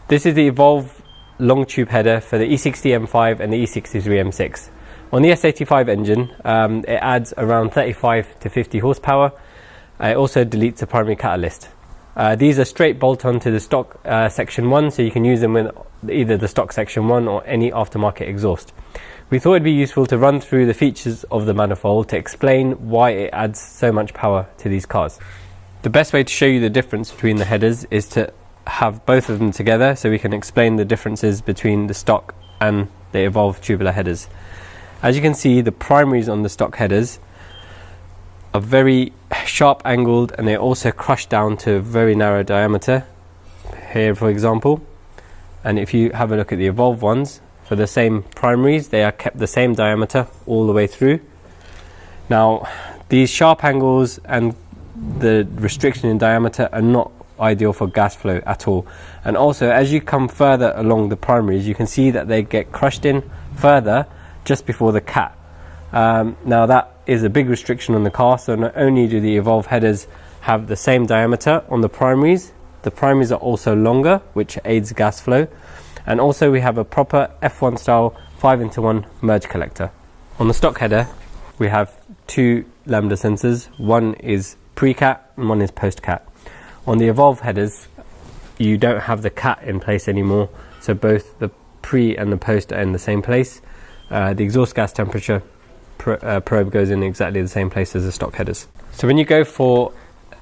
This is the Evolve Longtube header for the E60 M5 and the E63 M6. On the S85 engine, it adds around 35 to 50 horsepower. It also deletes the primary catalyst. These are straight bolt-on to the stock section 1, so you can use them with either the stock section 1 or any aftermarket exhaust. We thought it'd be useful to run through the features of the manifold to explain why it adds so much power to these cars. The best way to show you the difference between the headers is to have both of them together, so we can explain the differences between the stock and the Evolve tubular headers. As you can see, the primaries on the stock headers are very sharp angled, and they're also crushed down to a very narrow diameter here, for example. And if you have a look at the Evolve ones, for the same primaries, they are kept the same diameter all the way through. Now, these sharp angles and the restriction in diameter are not ideal for gas flow at all. And also, as you come further along the primaries, you can see that they get crushed in further just before the cat. Now that is a big restriction on the car, so not only do the Evolve headers have the same diameter on the primaries are also longer, which aids gas flow. And also we have a proper F1 style 5-into-1 merge collector. On the stock header we have two lambda sensors, one is pre-cat and one is post-cat. On the Evolve headers you don't have the cat in place anymore, so both the pre and the post are in the same place. The exhaust gas temperature probe goes in exactly the same place as the stock headers. So when you go for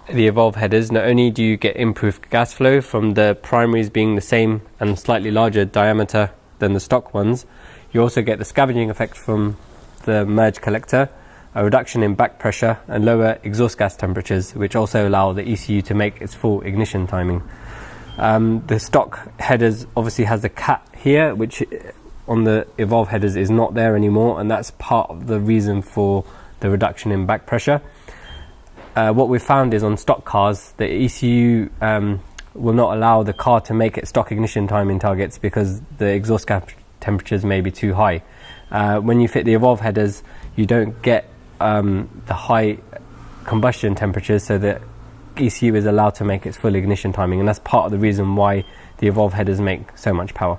the Evolve headers, not only do you get improved gas flow from the primaries being the same and slightly larger diameter than the stock ones, you also get the scavenging effect from the merge collector, a reduction in back pressure and lower exhaust gas temperatures, which also allow the ECU to make its full ignition timing. The stock headers obviously has the cat here, which on the Evolve headers is not there anymore, and that's part of the reason for the reduction in back pressure. What we've found is on stock cars, the ECU will not allow the car to make its stock ignition timing targets because the exhaust gas temperatures may be too high. When you fit the Evolve headers, you don't get the high combustion temperatures, so the ECU is allowed to make its full ignition timing, and that's part of the reason why the Evolve headers make so much power.